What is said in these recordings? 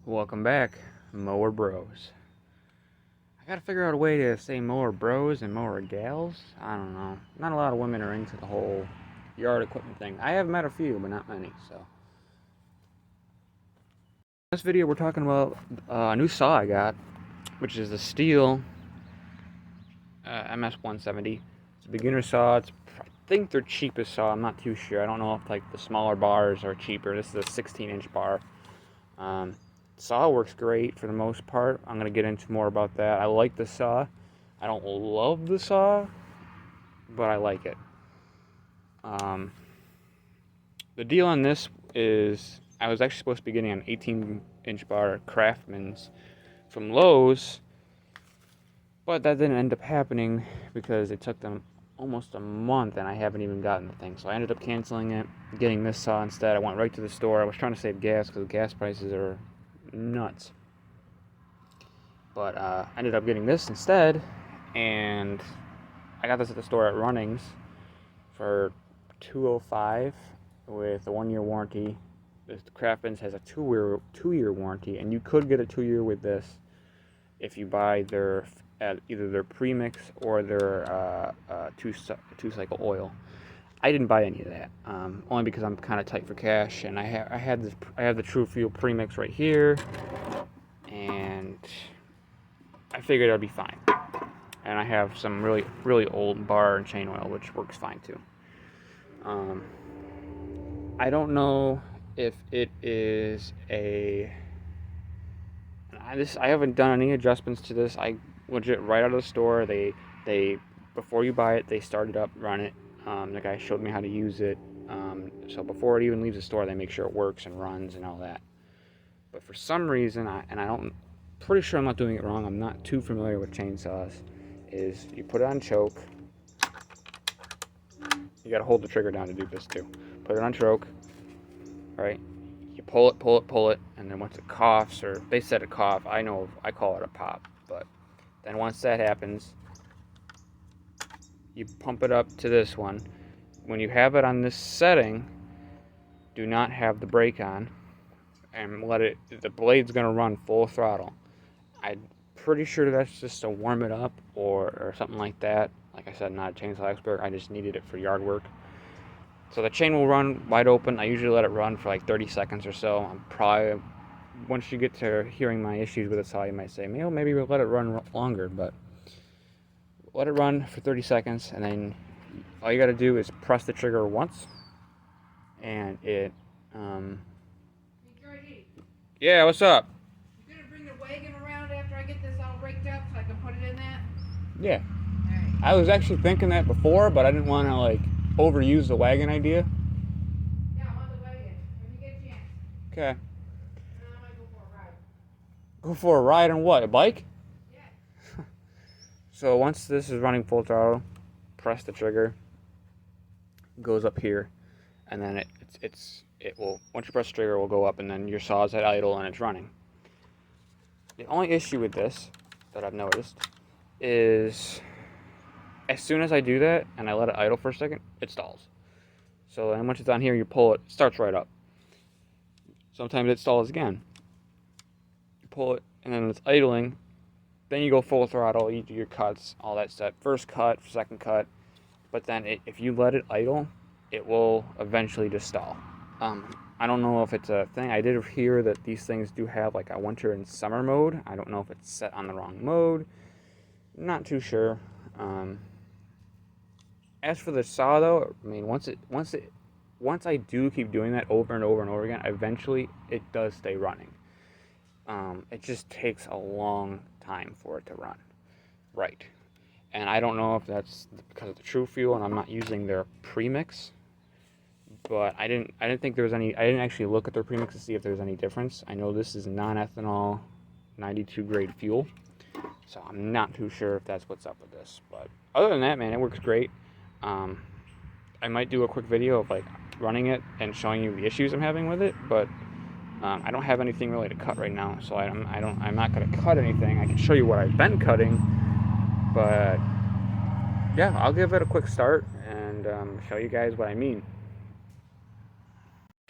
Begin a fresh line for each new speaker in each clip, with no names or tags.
Welcome back, mower bros. I gotta figure out a way to say mower bros and mower gals. I don't know. Not a lot of women are into the whole yard equipment thing. I have met a few, but not many, so. In this video, we're talking about a new saw I got, which is the Stihl MS170. It's a beginner saw. I think their cheapest saw. I'm not too sure. I don't know if like the smaller bars are cheaper. This is a 16-inch bar. Saw works great for the most part. I'm going to get into more about that. I like the saw. I don't love the saw, but I like it. The deal on this is I was actually supposed to be getting an 18-inch bar at Craftsmans from Lowe's, but that didn't end up happening because it took them almost a month and I haven't even gotten the thing. So I ended up canceling it, getting this saw instead. I went right to the store. I was trying to save gas because gas prices are nuts. But I ended up getting this instead, and I got this at the store at Runnings for $205 with a 1-year warranty. The Craftsmans has a two-year warranty, and you could get a 2-year with this if you buy their either their premix or their two-cycle oil. I didn't buy any of that, only because I'm kind of tight for cash, and I have the True Fuel premix right here, and I figured I'd be fine. And I have some really old bar and chain oil, which works fine too. I don't know if it is I haven't done any adjustments to this. I legit right out of the store. They before you buy it, they start it up, run it. The guy showed me how to use it. So before it even leaves the store, they make sure it works and runs and all that. But for some reason, pretty sure I'm not doing it wrong. I'm not too familiar with chainsaws. Is you put it on choke. You gotta hold the trigger down to do this too. Put it on choke. Right. You pull it, and then once it coughs, or they said a cough, I call it a pop. But then once that happens, you pump it up to this one. When you have it on this setting, do not have the brake on, and the blade's gonna run full throttle. I'm pretty sure that's just to warm it up or something like that. Like I said, not a chainsaw expert. I just needed it for yard work. So the chain will run wide open. I usually let it run for like 30 seconds or so. I'm probably, once you get to hearing my issues with the saw, you might say, maybe we'll let it run longer, but let it run for 30 seconds, and then all you got to do is press the trigger once, and it, yeah, what's up?
You gonna bring the wagon around after I get this all raked up so I can put it in that?
Yeah.
Alright.
I was actually thinking that before, but I didn't want to, like, overuse the wagon idea.
Yeah, I want the wagon. When you get a chance.
Okay.
And then I might go for a ride.
Go for a ride on what? A bike?
Yeah.
So once this is running full throttle, press the trigger, goes up here, and then it will, once you press the trigger, it will go up, and then your saw's at idle and it's running. The only issue with this that I've noticed is as soon as I do that and I let it idle for a second, it stalls. So then once it's on here, you pull it, it starts right up. Sometimes it stalls again. You pull it, and then it's idling. Then you go full throttle, you do your cuts, all that stuff. First cut, second cut. But then if you let it idle, it will eventually just stall. I don't know if it's a thing. I did hear that these things do have like a winter and summer mode. I don't know if it's set on the wrong mode. Not too sure. As for the saw though, I mean, once I do keep doing that over and over and over again, eventually it does stay running. It just takes a long time for it to run. Right. And I don't know if that's because of the True Fuel and I'm not using their premix, but I didn't think there was any. I didn't actually look at their premix to see if there's any difference. I know this is non-ethanol 92 grade fuel, so I'm not too sure if that's what's up with this. But other than that, man, it works great. I might do a quick video of like running it and showing you the issues I'm having with it, but I don't have anything really to cut right now, so I'm not going to cut anything. I can show you what I've been cutting, but yeah, I'll give it a quick start and show you guys what I mean.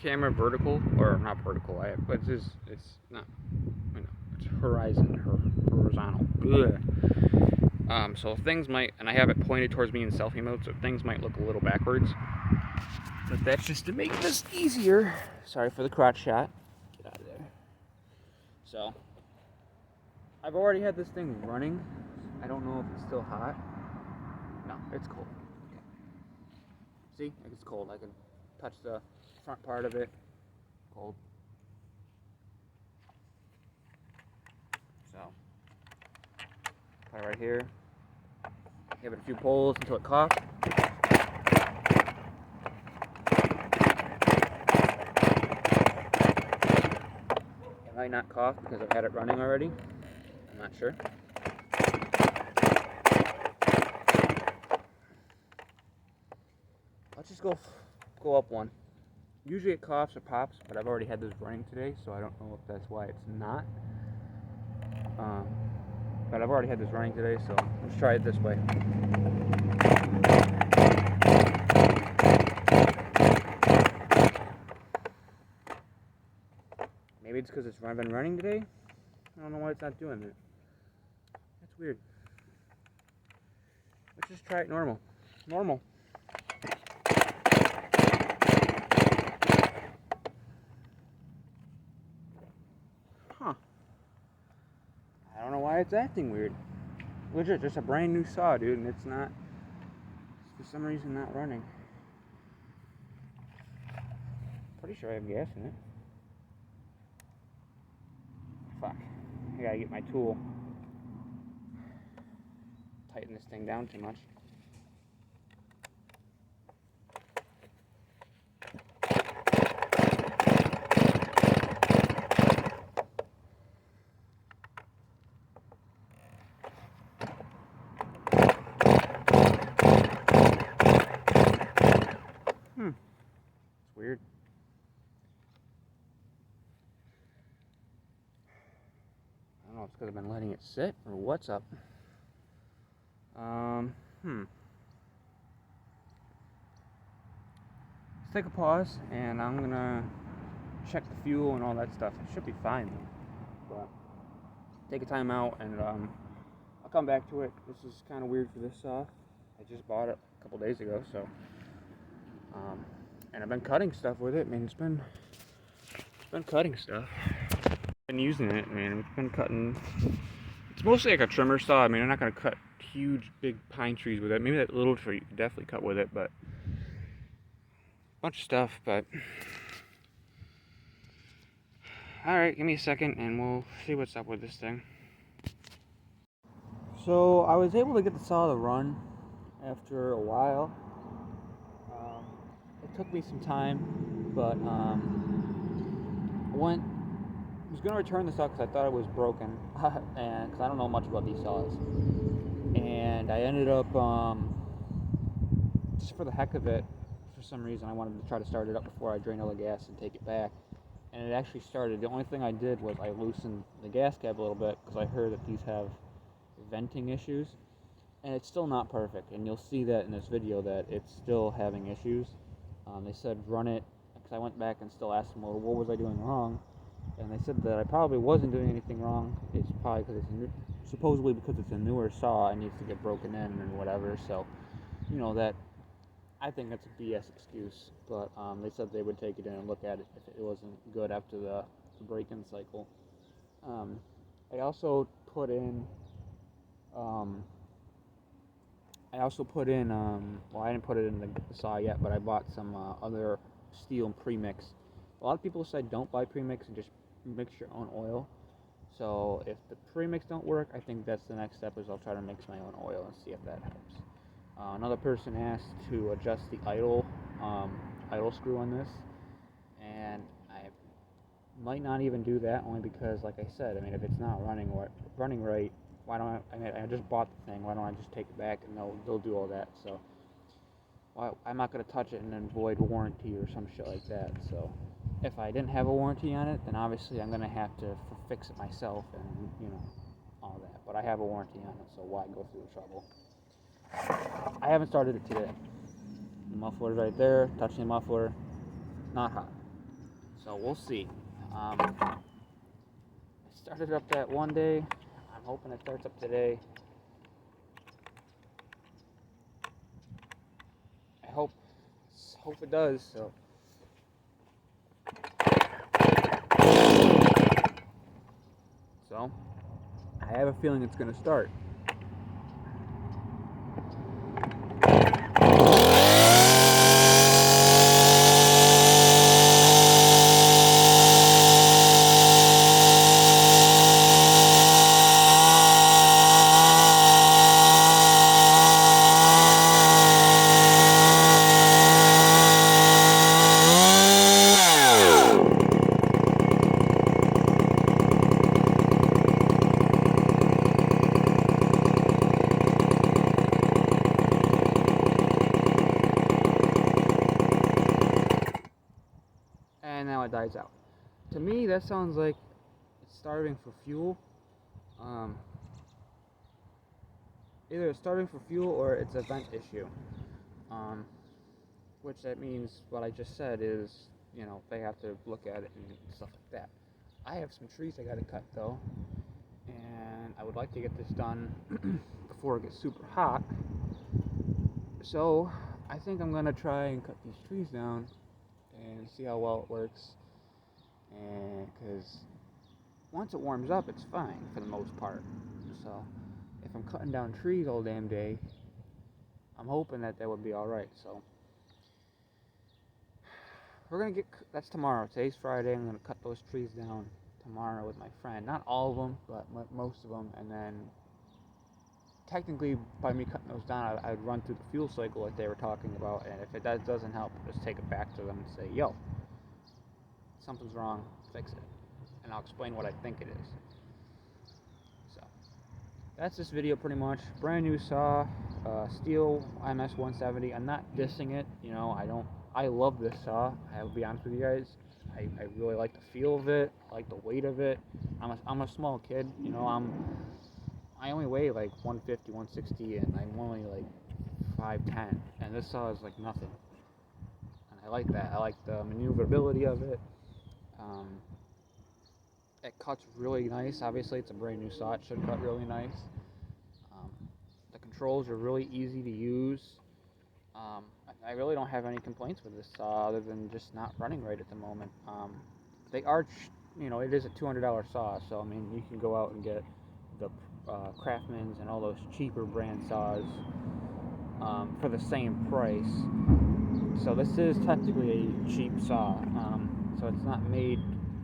camera vertical, or not vertical, but it's not, it's horizontal. Ugh. So things might, and I have it pointed towards me in selfie mode, so things might look a little backwards. But that's just to make this easier. Sorry for the crotch shot. Get out of there. So, I've already had this thing running. I don't know if it's still hot. No, it's cold. Okay. See, it's cold. I can touch the front part of it. Cold. So, put it right here. Give it a few pulls until it coughs. It might not cough because I've had it running already. I'm not sure. Let's just go up one. Usually it coughs or pops, but I've already had this running today, so I don't know if that's why it's not. But I've already had this running today, so let's try it this way. Maybe it's because I've been running today. I don't know why it's not doing that. That's weird. Let's just try it normal. Normal. Huh. I don't know why it's acting weird. Legit, just a brand new saw, dude, and it's not, for some reason, not running. Pretty sure I have gas in it. Fuck. I gotta get my tool. Tighten this thing down too much. It's weird. I don't know if it's because I've been letting it sit or what's up. Let's take a pause and I'm gonna check the fuel and all that stuff. It should be fine though. But take a time out and I'll come back to it. This is kind of weird for this saw. I just bought it a couple days ago, so and I've been cutting stuff with it. I mean, it's been cutting stuff. Been using it, man. It's been cutting. It's mostly like a trimmer saw. I mean, I'm not gonna cut huge, big pine trees with it. Maybe that little tree, definitely cut with it, but a bunch of stuff. But all right, give me a second, and we'll see what's up with this thing. So I was able to get the saw to run after a while. It took me some time, but I was going to return the saw because I thought it was broken, and because I don't know much about these saws. And I ended up, just for the heck of it, for some reason I wanted to try to start it up before I drain all the gas and take it back. And it actually started. The only thing I did was I loosened the gas cap a little bit because I heard that these have venting issues. And it's still not perfect, and you'll see that in this video that it's still having issues. They said run it, because I went back and still asked them, well, what was I doing wrong? And they said that I probably wasn't doing anything wrong. It's probably because supposedly because it's a newer saw, it needs to get broken in and whatever. So, you know, that, I think that's a BS excuse. But they said they would take it in and look at it if it wasn't good after the break-in cycle. I also put in, well, I didn't put it in the saw yet, but I bought some other Stihl premix. A lot of people said don't buy premix and just mix your own oil. So if the premix don't work, I think that's the next step, is I'll try to mix my own oil and see if that helps. Another person asked to adjust the idle screw on this, and I might not even do that, only because, like I said, I mean, if it's not running right, why don't I just bought the thing, why don't I just take it back and they'll do all that. So I'm not going to touch it and then void warranty or some shit like that. So if I didn't have a warranty on it, then obviously I'm going to have to fix it myself and, you know, all that. But I have a warranty on it, so why go through the trouble? I haven't started it today. The muffler's right there, touching the muffler, not hot. So we'll see. I started up that one day. I'm hoping it starts up today. I hope it does. So I have a feeling it's going to start. And now it dies out. To me, that sounds like it's starving for fuel. Either it's starving for fuel or it's a vent issue. Which that means what I just said is, they have to look at it and stuff like that. I have some trees I gotta cut though, and I would like to get this done before it gets super hot. So I think I'm gonna try and cut these trees down and see how well it works. And because once it warms up, it's fine for the most part. So if I'm cutting down trees all damn day, I'm hoping that would be alright. So that's tomorrow. Today's Friday. I'm gonna cut those trees down tomorrow with my friend. Not all of them, but most of them. And then technically, by me cutting those down, I'd run through the fuel cycle like they were talking about. And if that doesn't help, just take it back to them and say, yo, something's wrong, fix it. And I'll explain what I think it is. So that's this video pretty much. Brand new saw, Stihl MS170. I'm not dissing it, I love this saw. I'll be honest with you guys. I really like the feel of it. I like the weight of it. I'm a small kid, I only weigh like 150, 160, and I'm only like 5'10", and this saw is like nothing. And I like that. I like the maneuverability of it. It cuts really nice. Obviously, it's a brand new saw. It should cut really nice. The controls are really easy to use. I really don't have any complaints with this saw other than just not running right at the moment. They are, it is a $200 saw, so I mean, you can go out and get the Craftsmans and all those cheaper brand saws for the same price. So this is technically a cheap saw. So it's not made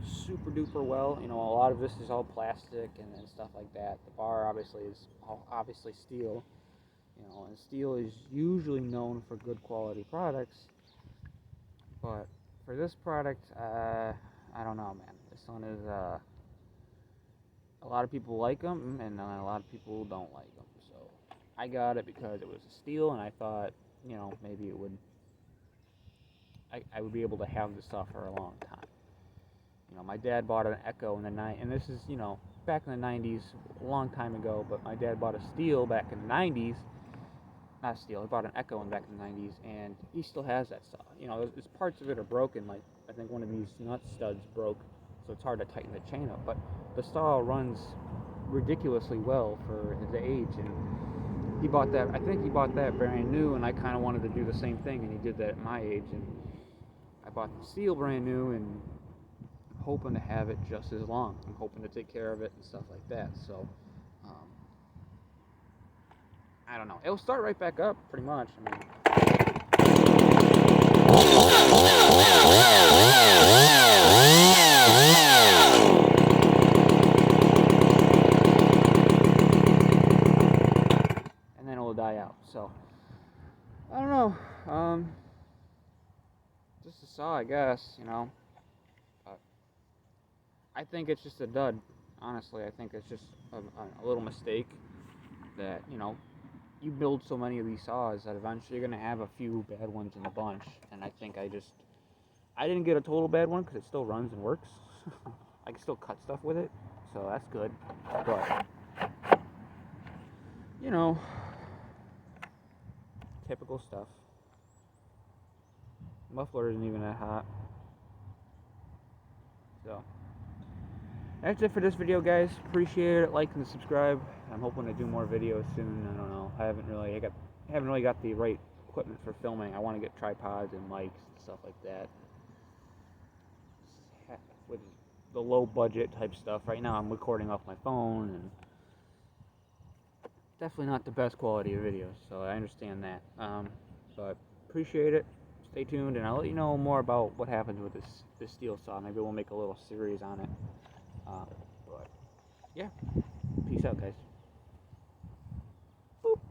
super duper well. A lot of this is all plastic and stuff like that. The bar obviously is obviously steel. And steel is usually known for good quality products. But for this product, I don't know, man. This one is a lot of people like them, and a lot of people don't like them. So I got it because it was a Stihl, and I thought, maybe it would. I would be able to have this stuff for a long time. My dad bought an Echo in the night, and this is, back in the 90s, a long time ago. But my dad bought a Stihl back in the 90s. Not Stihl. He bought an Echo back in the 90s, and he still has that saw. There's parts of it are broken. Like I think one of these nut studs broke, so it's hard to tighten the chain up. But the saw runs ridiculously well for his age, and he bought that. I think he bought that brand new, and I kind of wanted to do the same thing, and he did that at my age, and I bought the Stihl brand new, and I'm hoping to have it just as long. I'm hoping to take care of it and stuff like that. So I don't know. It'll start right back up, pretty much. I mean, and then it'll die out. So I don't know. Just a saw, I guess. But I think it's just a dud. Honestly, I think it's just a little mistake that you build so many of these saws that eventually you're going to have a few bad ones in the bunch. And I think I didn't get a total bad one because it still runs and works. I can still cut stuff with it, so that's good. But, typical stuff. Muffler isn't even that hot. So that's it for this video, guys. Appreciate it. Like and subscribe. I'm hoping to do more videos soon. I don't know. I haven't really got the right equipment for filming. I want to get tripods and mics and stuff like that. With the low budget type stuff. Right now I'm recording off my phone and definitely not the best quality of videos, so I understand that. But appreciate it. Stay tuned, and I'll let you know more about what happens with this Stihl saw. Maybe we'll make a little series on it. But yeah, peace out, guys.